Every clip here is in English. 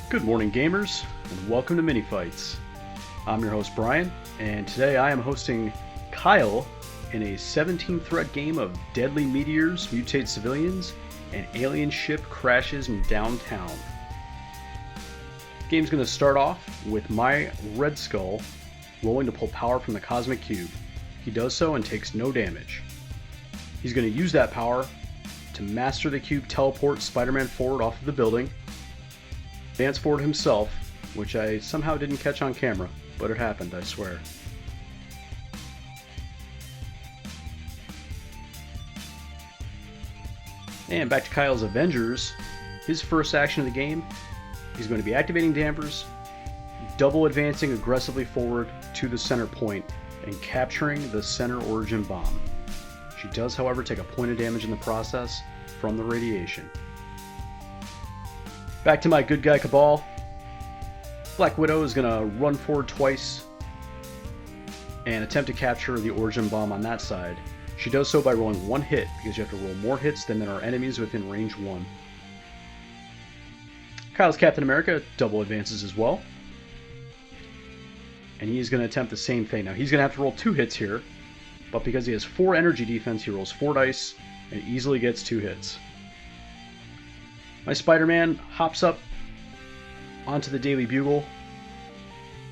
Good morning, gamers, and welcome to Mini Fights. I'm your host, Brian, and today I am hosting Kyle in a 17-threat game of deadly meteors mutate civilians and alien ship crashes in downtown. The game's going to start off with my Red Skull rolling to pull power from the Cosmic Cube. He does so and takes no damage. He's going to use that power to master the cube, teleport Spider-Man forward off of the building, advance forward himself, which I somehow didn't catch on camera, but it happened, I swear. And back to Kyle's Avengers. His first action of the game, he's going to be activating dampers, double advancing aggressively forward to the center point, and capturing the center origin bomb. She does, however, take a point of damage in the process from the radiation. Back to my good guy Cabal. Black Widow is going to run forward twice and attempt to capture the origin bomb on that side. She does so by rolling one hit, because you have to roll more hits than there are enemies within range 1. Kyle's Captain America double advances as well. And he's going to attempt the same thing. Now he's going to have to roll 2 hits here, but because he has 4 energy defense, he rolls 4 dice and easily gets 2 hits. My Spider-Man hops up onto the Daily Bugle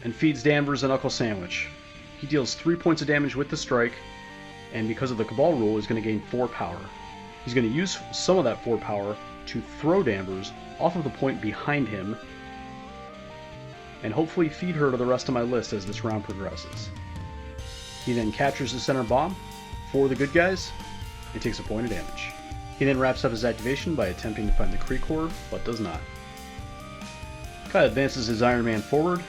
and feeds Danvers a knuckle sandwich. He deals 3 points of damage with the strike, and because of the Cabal rule, is going to gain 4 power. He's going to use some of that 4 power to throw Danvers off of the point behind him, and hopefully feed her to the rest of my list as this round progresses. He then captures the center bomb for the good guys and takes a point of damage. He then wraps up his activation by attempting to find the Kree core, but does not. Kyle advances his Iron Man forward,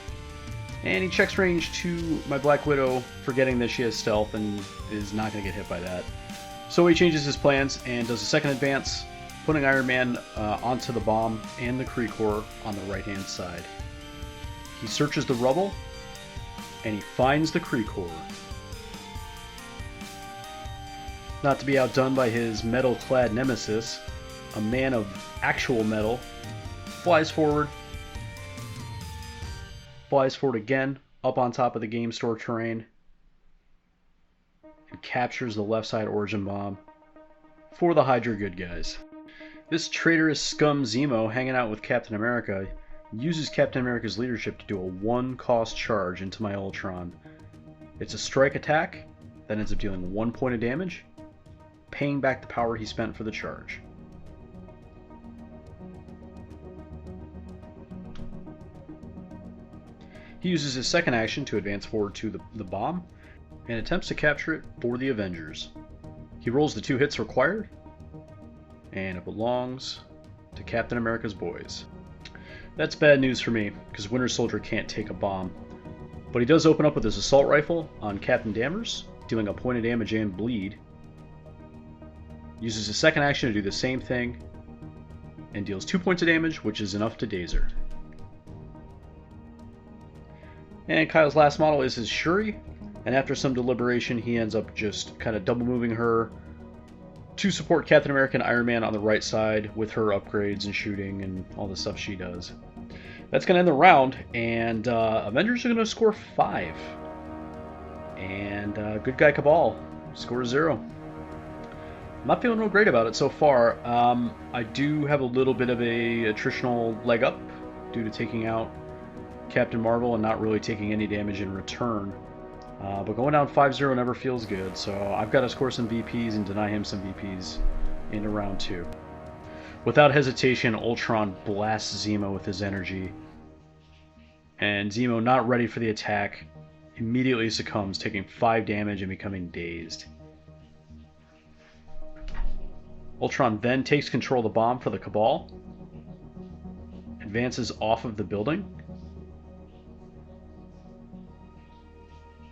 and he checks range to my Black Widow, forgetting that she has stealth and is not going to get hit by that. So he changes his plans and does a second advance, putting Iron Man onto the bomb and the Kree core on the right-hand side. He searches the rubble, and he finds the Kree core. Not to be outdone by his metal-clad nemesis, a man of actual metal flies forward again, up on top of the game store terrain, and captures the left side origin bomb for the Hydra good guys. This traitorous scum Zemo, hanging out with Captain America, uses Captain America's leadership to do a 1-cost charge into my Ultron. It's a strike attack that ends up dealing 1 point of damage, paying back the power he spent for the charge. He uses his second action to advance forward to the bomb and attempts to capture it for the Avengers. He rolls the 2 hits required, and it belongs to Captain America's boys. That's bad news for me, because Winter Soldier can't take a bomb. But he does open up with his assault rifle on Captain Danvers, dealing a point of damage and bleed. Uses his second action to do the same thing, and deals 2 points of damage, which is enough to daze her. And Kyle's last model is his Shuri, and after some deliberation, he ends up just kind of double moving her to support Captain America and Iron Man on the right side with her upgrades and shooting and all the stuff she does. That's going to end the round, and Avengers are going to score 5. And good guy Cabal scores 0. I'm not feeling real great about it so far. I do have a little bit of a attritional leg up due to taking out Captain Marvel and not really taking any damage in return. But going down 5-0 never feels good, so I've got to score some VPs and deny him some VPs into round 2. Without hesitation, Ultron blasts Zemo with his energy, and Zemo, not ready for the attack, immediately succumbs, taking 5 damage and becoming dazed. Ultron then takes control of the bomb for the Cabal, advances off of the building,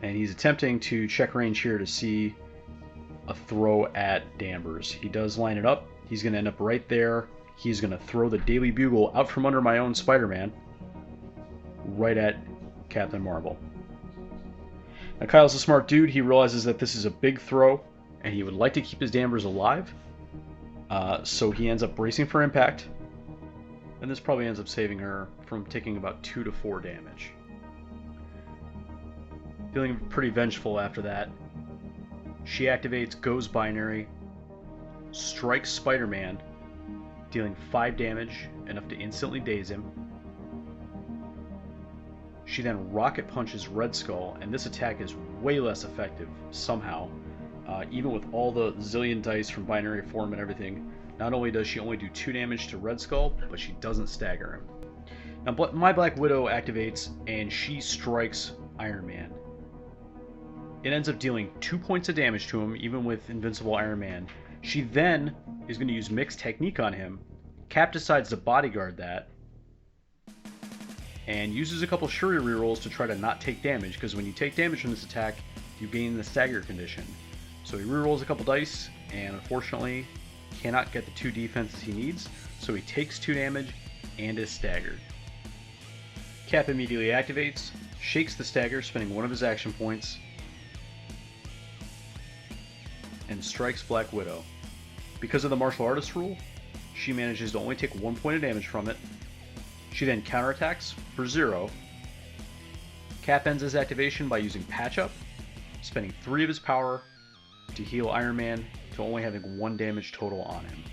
and he's attempting to check range here to see a throw at Danvers. He does line it up. He's going to end up right there. He's going to throw the Daily Bugle out from under my own Spider-Man right at Captain Marvel. Now Kyle's a smart dude. He realizes that this is a big throw and he would like to keep his Danvers alive. So he ends up bracing for impact, And this probably ends up saving her from taking about 2 to 4 damage. Feeling pretty vengeful after that, she activates Goes Binary, strikes Spider-Man, dealing 5 damage, enough to instantly daze him. She then rocket punches Red Skull, and this attack is way less effective somehow. Even with all the zillion dice from binary form and everything, not only does she only do 2 damage to Red Skull, but she doesn't stagger him. Now, my Black Widow activates, and she strikes Iron Man. It ends up dealing 2 points of damage to him, even with Invincible Iron Man. She then is going to use Mixed Technique on him. Cap decides to bodyguard that, and uses a couple Shuri rerolls to try to not take damage, because when you take damage from this attack, you gain the stagger condition. So he rerolls a couple dice, and unfortunately cannot get the 2 defenses he needs, so he takes 2 damage and is staggered. Cap immediately activates, shakes the stagger, spending 1 of his action points, and strikes Black Widow. Because of the martial artist rule, she manages to only take 1 point of damage from it. She then counterattacks for 0. Cap ends his activation by using Patch Up, spending 3 of his power to heal Iron Man to only having 1 damage total on him.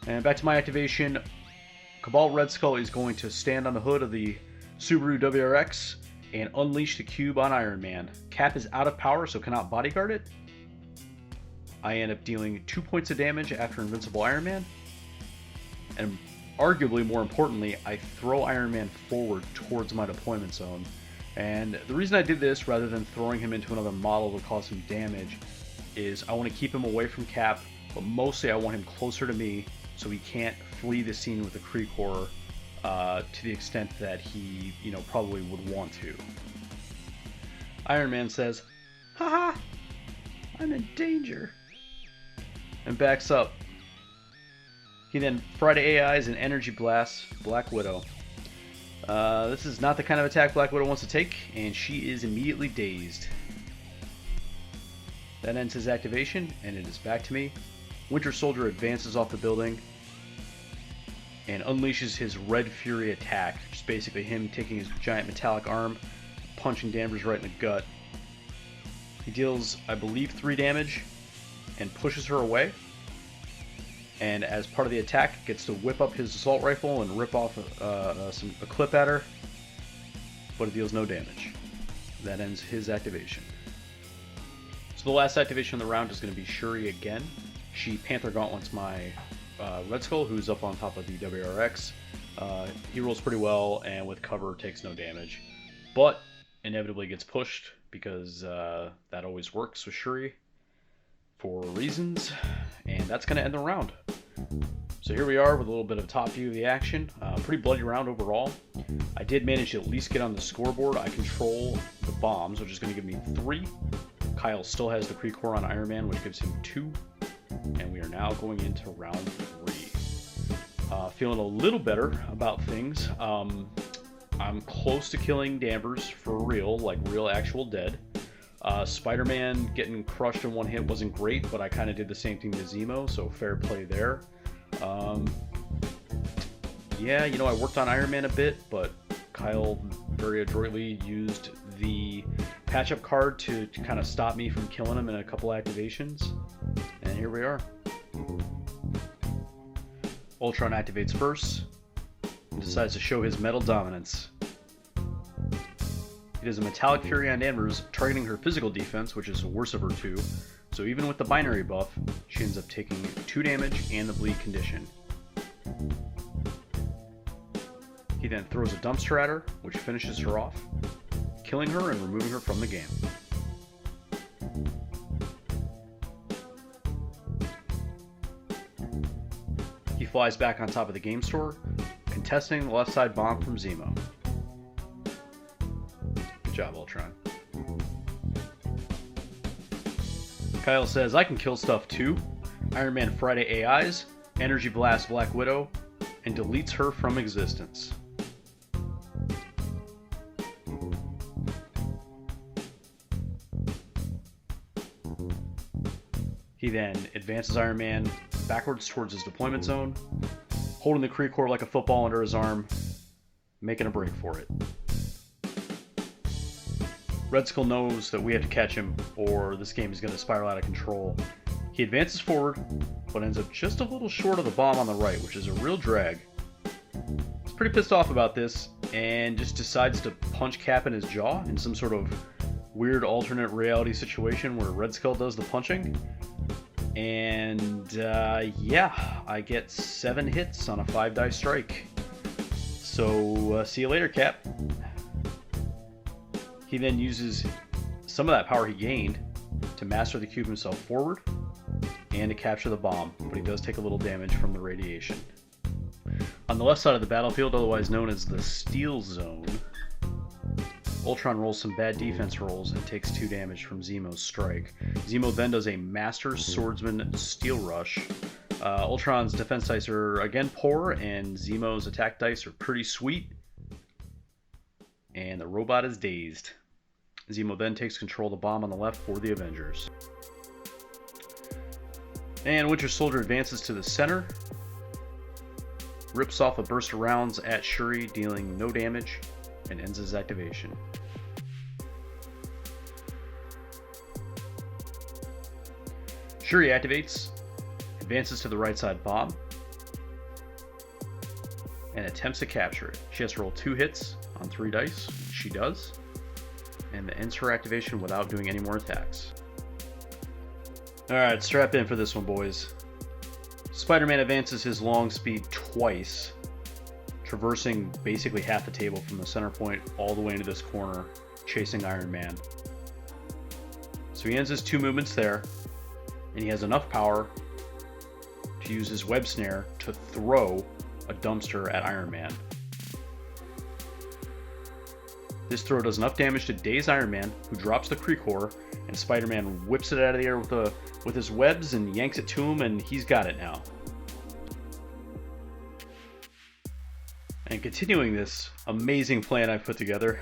And back to my activation, Cabal Red Skull is going to stand on the hood of the Subaru WRX and unleash the cube on Iron Man. Cap is out of power, so cannot bodyguard it. I end up dealing 2 points of damage after Invincible Iron Man. And arguably more importantly, I throw Iron Man forward towards my deployment zone. And the reason I did this rather than throwing him into another model to cause him damage is I want to keep him away from Cap, but mostly I want him closer to me so he can't flee the scene with the Kree Corps to the extent that he, probably would want to. Iron Man says, "Haha, I'm in danger," and backs up. He then Friday AIs and Energy Blasts Black Widow. This is not the kind of attack Black Widow wants to take, and she is immediately dazed. That ends his activation, and it is back to me. Winter Soldier advances off the building and unleashes his Red Fury attack, which is basically him taking his giant metallic arm, punching Danvers right in the gut. He deals, I believe, 3 damage and pushes her away. And as part of the attack, gets to whip up his assault rifle and rip off a clip at her, but it deals no damage. That ends his activation. So the last activation of the round is going to be Shuri again. She Panther Gauntlets my Red Skull, who's up on top of the WRX. He rolls pretty well, and with cover takes no damage, but inevitably gets pushed because that always works with Shuri for reasons, and that's going to end the round. So here we are with a little bit of a top view of the action. Pretty bloody round overall. I did manage to at least get on the scoreboard. I control the bombs, which is going to give me 3. Kyle still has the Kree Corps on Iron Man, which gives him 2. And we are now going into round 3. Feeling a little better about things. I'm close to killing Danvers for real, like real actual dead. Spider-Man getting crushed in 1 hit wasn't great, but I kind of did the same thing to Zemo, so fair play there. Yeah, I worked on Iron Man a bit, but Kyle very adroitly used the patch-up card to kind of stop me from killing him in a couple activations. And here we are. Ultron activates first and decides to show his metal dominance. He does a Metallic Fury on Danvers, targeting her physical defense, which is the worst of her 2. So even with the binary buff, she ends up taking 2 damage and the bleed condition. He then throws a dumpster at her, which finishes her off, killing her and removing her from the game. He flies back on top of the game store, contesting the left side bomb from Zemo. Good job, Ultron. Kyle says, "I can kill stuff too." Iron Man Friday AIs, Energy Blast Black Widow, and deletes her from existence. He then advances Iron Man backwards towards his deployment zone, holding the Kree core like a football under his arm, making a break for it. Red Skull knows that we have to catch him or this game is going to spiral out of control. He advances forward, but ends up just a little short of the bomb on the right, which is a real drag. He's pretty pissed off about this and just decides to punch Cap in his jaw in some sort of weird alternate reality situation where Red Skull does the punching. And yeah, I get 7 hits on a 5-die strike. So see you later, Cap. He then uses some of that power he gained to master the cube himself forward and to capture the bomb, but he does take a little damage from the radiation. On the left side of the battlefield, otherwise known as the Steel Zone, Ultron rolls some bad defense rolls and takes 2 damage from Zemo's strike. Zemo then does a Master Swordsman Steel Rush. Ultron's defense dice are again poor, and Zemo's attack dice are pretty sweet. And the robot is dazed. Zemo then takes control of the bomb on the left for the Avengers. And Winter Soldier advances to the center, rips off a burst of rounds at Shuri, dealing no damage, and ends his activation. Shuri activates, advances to the right side bomb, and attempts to capture it. She has to roll 2 hits on 3 dice. She does, and ends her activation without doing any more attacks. Alright, strap in for this one, boys. Spider-Man advances his long speed twice, traversing basically half the table from the center point all the way into this corner, chasing Iron Man. So he ends his 2 movements there, and he has enough power to use his web snare to throw a dumpster at Iron Man. This throw does enough damage to daze Iron Man, who drops the Kree core, and Spider-Man whips it out of the air with his webs and yanks it to him, and he's got it now. And continuing this amazing plan I've put together,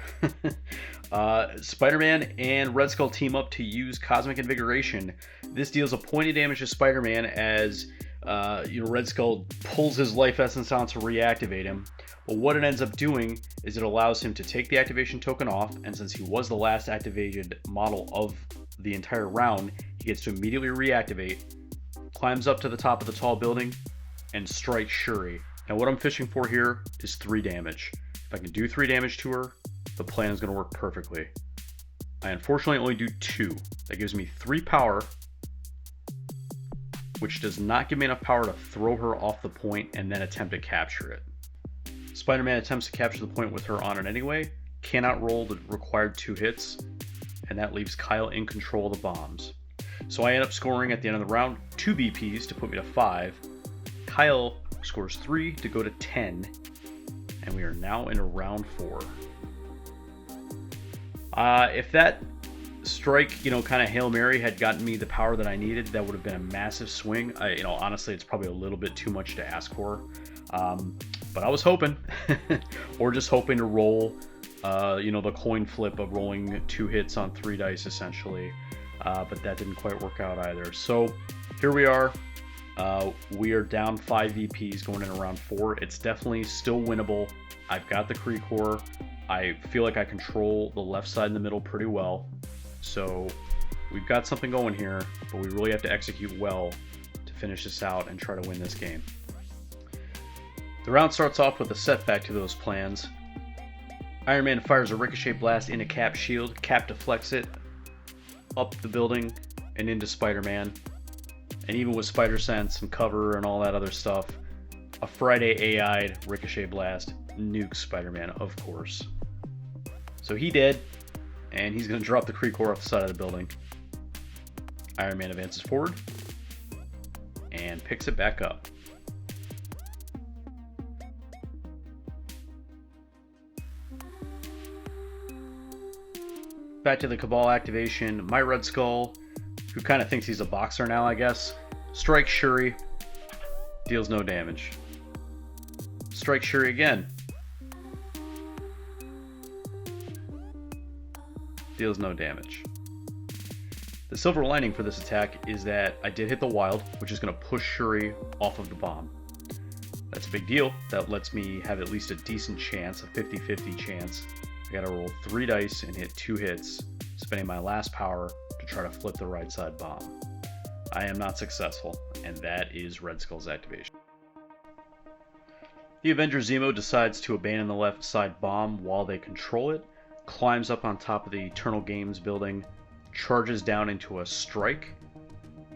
Spider-Man and Red Skull team up to use Cosmic Invigoration. This deals a point of damage to Spider-Man as Red Skull pulls his life essence on to reactivate him. But what it ends up doing is it allows him to take the activation token off, and since he was the last activated model of the entire round, he gets to immediately reactivate, climbs up to the top of the tall building, and strikes Shuri. Now what I'm fishing for here is 3 damage. If I can do 3 damage to her, the plan is going to work perfectly. I unfortunately only do 2. That gives me 3 power, which does not give me enough power to throw her off the point and then attempt to capture it. Spider-Man attempts to capture the point with her on it anyway, cannot roll the required 2 hits, and that leaves Kyle in control of the bombs. So I end up scoring at the end of the round 2 BPs to put me to 5. Kyle scores 3 to go to 10, and we are now in round 4. If that strike, kind of Hail Mary had gotten me the power that I needed, that would have been a massive swing. Honestly, it's probably a little bit too much to ask for. But I was hoping, or just hoping to roll, the coin flip of rolling 2 hits on 3 dice, essentially. But that didn't quite work out either. So here we are. We are down 5 VPs going into round 4. It's definitely still winnable. I've got the Kree core. I feel like I control the left side and the middle pretty well. So we've got something going here, but we really have to execute well to finish this out and try to win this game. The round starts off with a setback to those plans. Iron Man fires a ricochet blast into Cap's shield. Cap deflects it up the building and into Spider-Man. And even with Spider Sense and cover and all that other stuff, a Friday AI'd ricochet blast nukes Spider-Man, of course. So he did, and he's going to drop the Kree core off the side of the building. Iron Man advances forward and picks it back up. Back to the Cabal activation. My Red Skull, who kind of thinks he's a boxer now, I guess, strikes Shuri, deals no damage. Strikes Shuri again. Deals no damage. The silver lining for this attack is that I did hit the wild, which is going to push Shuri off of the bomb. That's big deal. That lets me have at least a decent chance, a 50-50 chance. I gotta roll 3 dice and hit 2 hits, spending my last power to try to flip the right side bomb. I am not successful, and that is Red Skull's activation. The Avenger Zemo decides to abandon the left side bomb while they control it, climbs up on top of the Eternal Games building, charges down into a strike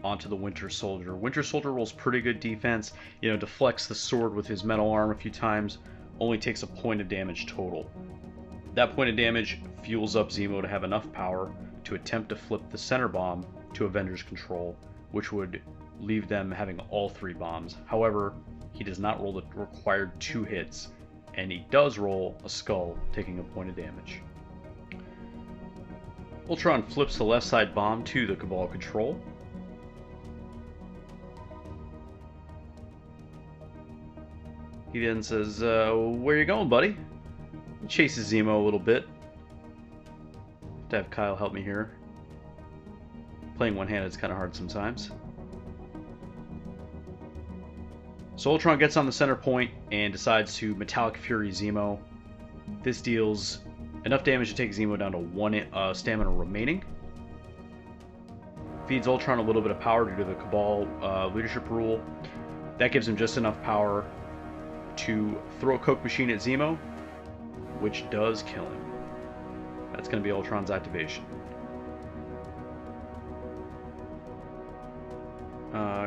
onto the Winter Soldier. Winter Soldier rolls pretty good defense, deflects the sword with his metal arm a few times, only takes a point of damage total. That point of damage fuels up Zemo to have enough power to attempt to flip the center bomb to Avenger's control, which would leave them having all 3 bombs. However, he does not roll the required 2 hits, and he does roll a skull, taking a point of damage. Ultron flips the left side bomb to the Cabal control. He then says, where you going, buddy? He chases Zemo a little bit. Have to have Kyle help me here. Playing one-handed is kind of hard sometimes. So Ultron gets on the center point and decides to Metallic Fury Zemo. This deals enough damage to take Zemo down to 1 stamina remaining. Feeds Ultron a little bit of power due to the Cabal leadership rule. That gives him just enough power to throw a Coke Machine at Zemo, which does kill him. That's going to be Ultron's activation.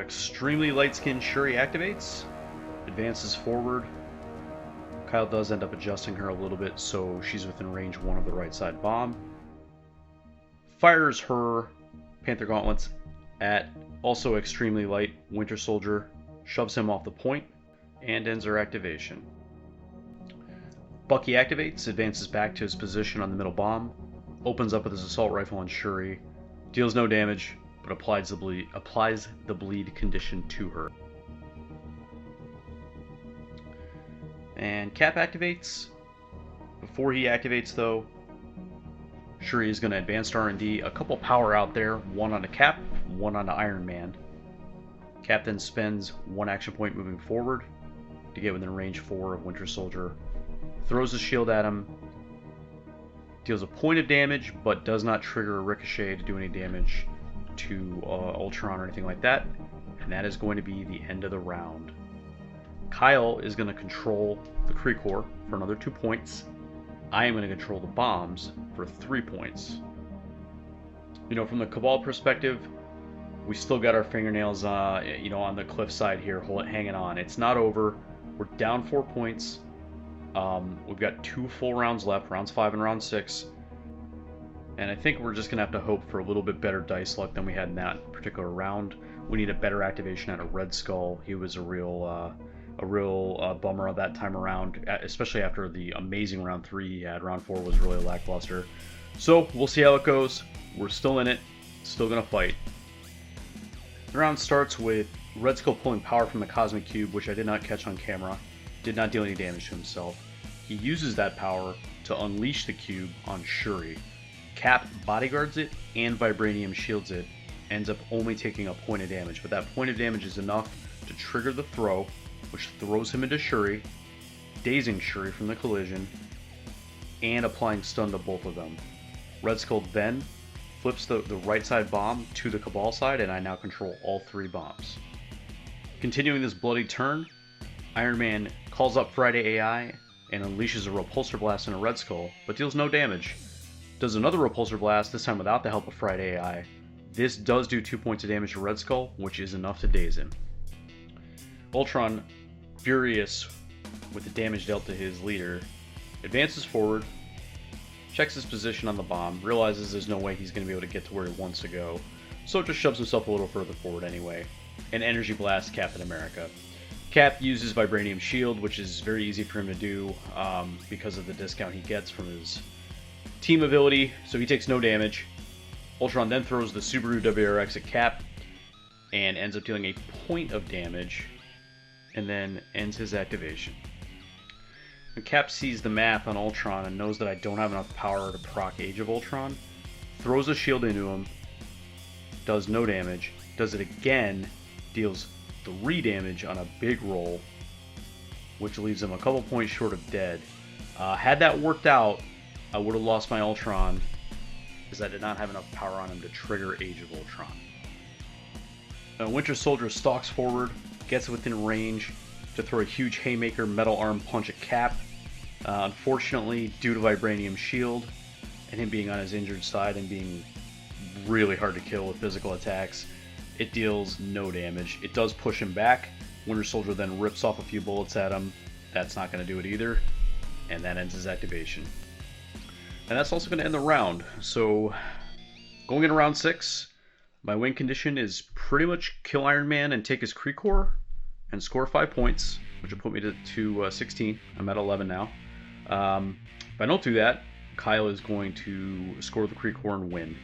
Extremely light-skinned Shuri activates, advances forward. Kyle does end up adjusting her a little bit so she's within range 1 of the right side bomb. Fires her Panther Gauntlets at also extremely light Winter Soldier, shoves him off the point, and ends her activation. Bucky activates, advances back to his position on the middle bomb, opens up with his assault rifle on Shuri, deals no damage, but applies the bleed condition to her. And Cap activates. Before he activates, though, Shuri is going to advance to R&D. A couple power out there, 1 onto Cap, 1 onto Ironman. Cap then spends 1 action point moving forward to get within range 4 of Winter Soldier. Throws his shield at him. Deals a point of damage, but does not trigger a ricochet to do any damage to Ultron or anything like that, and that is going to be the end of the round. Kyle is going to control the Kree Corps for another 2 points. I am going to control the bombs for 3 points. From the Cabal perspective, we still got our fingernails, on the cliffside here, hanging on. It's not over. We're down 4 points. We've got 2 full rounds left, rounds 5 and round 6. And I think we're just going to have to hope for a little bit better dice luck than we had in that particular round. We need a better activation out of Red Skull. He was a real bummer of that time around, especially after the amazing round 3 he had. Round 4 was really lackluster. So we'll see how it goes. We're still in it. Still going to fight. The round starts with Red Skull pulling power from the Cosmic Cube, which I did not catch on camera. Did not deal any damage to himself. He uses that power to unleash the cube on Shuri. Cap bodyguards it and vibranium shields it, ends up only taking a point of damage, but that point of damage is enough to trigger the throw, which throws him into Shuri, dazing Shuri from the collision, and applying stun to both of them. Red Skull then flips the right side bomb to the Cabal side, and I now control all 3 bombs. Continuing this bloody turn, Iron Man calls up Friday AI and unleashes a repulsor blast on a Red Skull, but deals no damage. Does another repulsor blast, this time without the help of Friday AI. This does do 2 points of damage to Red Skull, which is enough to daze him. Ultron, furious with the damage dealt to his leader, advances forward, checks his position on the bomb, realizes there's no way he's going to be able to get to where he wants to go, so just shoves himself a little further forward anyway, and energy blasts Captain America. Cap uses Vibranium Shield, which is very easy for him to do because of the discount he gets from his team ability, so he takes no damage. Ultron then throws the Subaru WRX at Cap and ends up dealing a point of damage, and then ends his activation. When Cap sees the math on Ultron and knows that I don't have enough power to proc Age of Ultron, throws a shield into him, does no damage, does it again, deals 3 damage on a big roll, which leaves him a couple points short of dead. Had that worked out, I would have lost my Ultron, because I did not have enough power on him to trigger Age of Ultron. Winter Soldier stalks forward, gets within range to throw a huge haymaker metal arm punch at Cap. Unfortunately, due to Vibranium Shield and him being on his injured side and being really hard to kill with physical attacks, it deals no damage. It does push him back. Winter Soldier then rips off a few bullets at him. That's not going to do it either, and that ends his activation. And that's also going to end the round. So, going into round 6, my win condition is pretty much kill Iron Man and take his Kree Core and score 5 points, which will put me to 16. I'm at 11 now. If I don't do that, Kyle is going to score the Kree Core and win.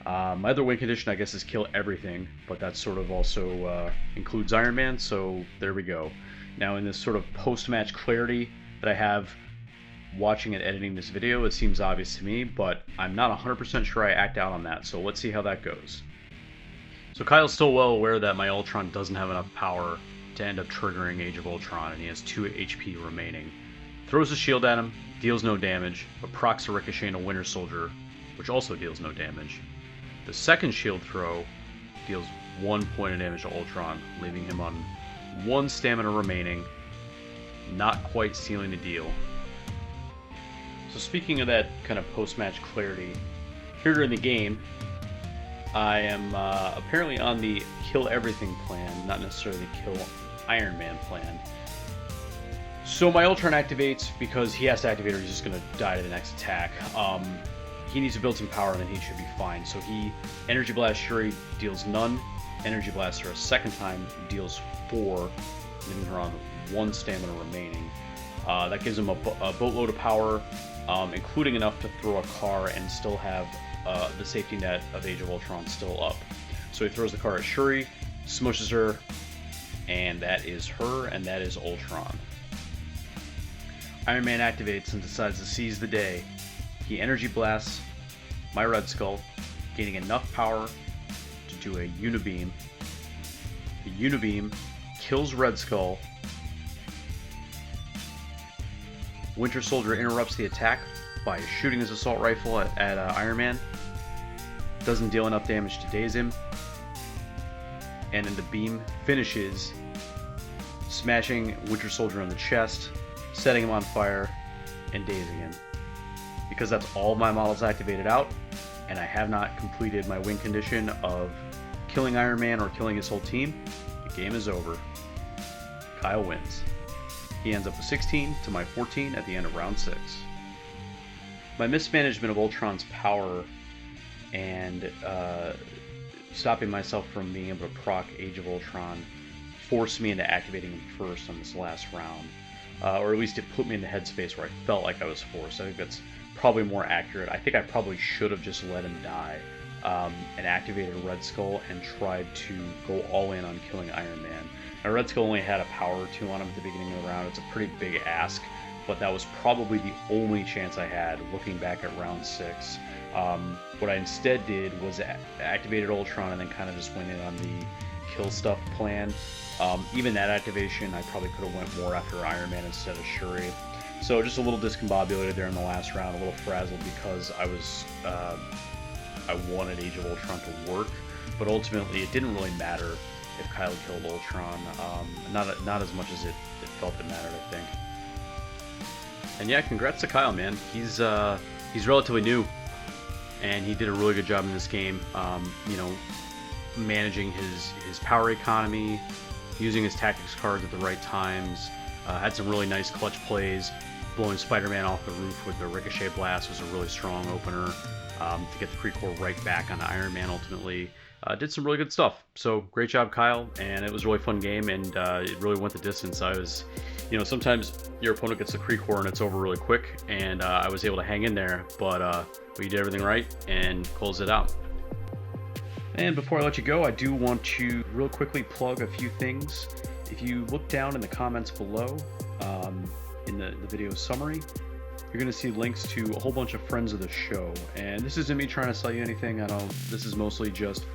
My other win condition, I guess, is kill everything, but that sort of also includes Iron Man, so there we go. Now, in this sort of post-match clarity that I have watching and editing this video, it seems obvious to me, but I'm not 100% sure I act out on that, so let's see how that goes. So Kyle's still well aware that my Ultron doesn't have enough power to end up triggering Age of Ultron, and he has 2 HP remaining. Throws a shield at him, deals no damage, but procs a ricochet into Winter Soldier, which also deals no damage. The second shield throw deals 1 point of damage to Ultron, leaving him on 1 stamina remaining, not quite sealing the deal. So speaking of that kind of post-match clarity, here during the game, I am apparently on the kill everything plan, not necessarily the kill Iron Man plan. So my Ultron activates because he has to activate or he's just going to die to the next attack. He needs to build some power and then he should be fine. So he Energy Blast Shuri deals none. Energy Blast her a second time deals 4, leaving her on 1 stamina remaining. That gives him a boatload of power, including enough to throw a car and still have the safety net of Age of Ultron still up. So he throws the car at Shuri, smushes her, and that is her, and that is Ultron. Iron Man activates and decides to seize the day. He Energy Blasts my Red Skull, gaining enough power to do a Unibeam. The Unibeam kills Red Skull. Winter Soldier interrupts the attack by shooting his assault rifle at Iron Man. Doesn't deal enough damage to daze him. And then the beam finishes, smashing Winter Soldier in the chest, setting him on fire, and dazing him. Because that's all my models activated out, and I have not completed my win condition of killing Iron Man or killing his whole team, the game is over. Kyle wins. He ends up with 16 to my 14 at the end of round 6. My mismanagement of Ultron's power and stopping myself from being able to proc Age of Ultron forced me into activating him first on this last round. Or at least it put me in the headspace where I felt like I was forced. I think that's probably more accurate. I think I probably should have just let him die and activated Red Skull and tried to go all in on killing Iron Man. Now, Red Skull only had a power or 2 on him at the beginning of the round. It's a pretty big ask, but that was probably the only chance I had looking back at round 6. What I instead did was activated Ultron and then kind of just went in on the kill stuff plan. Even that activation, I probably could have went more after Iron Man instead of Shuri. So just a little discombobulated there in the last round, a little frazzled because I wanted Age of Ultron to work, but ultimately it didn't really matter if Kyle killed Ultron. Not as much as it felt it mattered, I think. And yeah, congrats to Kyle, man. He's relatively new, and he did a really good job in this game. Managing his power economy, using his tactics cards at the right times. Had some really nice clutch plays. Blowing Spider-Man off the roof with the Ricochet Blast was a really strong opener. To get the Kree Core right back on Iron Man ultimately. Did some really good stuff. So great job, Kyle, and it was a really fun game, and it really went the distance. I was, sometimes your opponent gets the Kree Core and it's over really quick, and I was able to hang in there, but we did everything right and closed it out. And before I let you go, I do want to real quickly plug a few things. If you look down in the comments below, in the video summary, you're going to see links to a whole bunch of friends of the show. And this isn't me trying to sell you anything. I know this is mostly just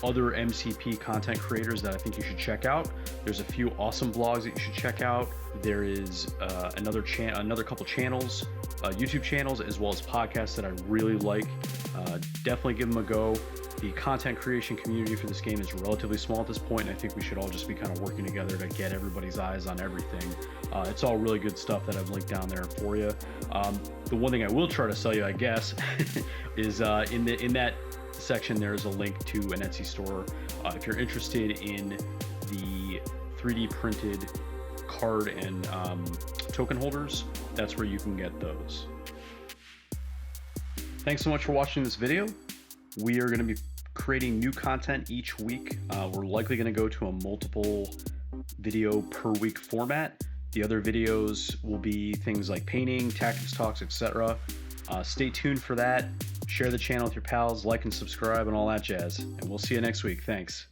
other MCP content creators that I think you should check out. There's a few awesome blogs that you should check out. There is another couple channels, YouTube channels, as well as podcasts that I really like. Definitely give them a go. The content creation community for this game is relatively small at this point, and I think we should all just be kind of working together to get everybody's eyes on everything. It's all really good stuff that I've linked down there for you. The one thing I will try to sell you, I guess, is in that section there's a link to an Etsy store. If you're interested in the 3D printed card and token holders, that's where you can get those. Thanks so much for watching this video. We are going to be creating new content each week. We're likely going to go to a multiple video per week format. The other videos will be things like painting, tactics talks, etc. Stay tuned for that. Share the channel with your pals, like and subscribe and all that jazz. And we'll see you next week. Thanks.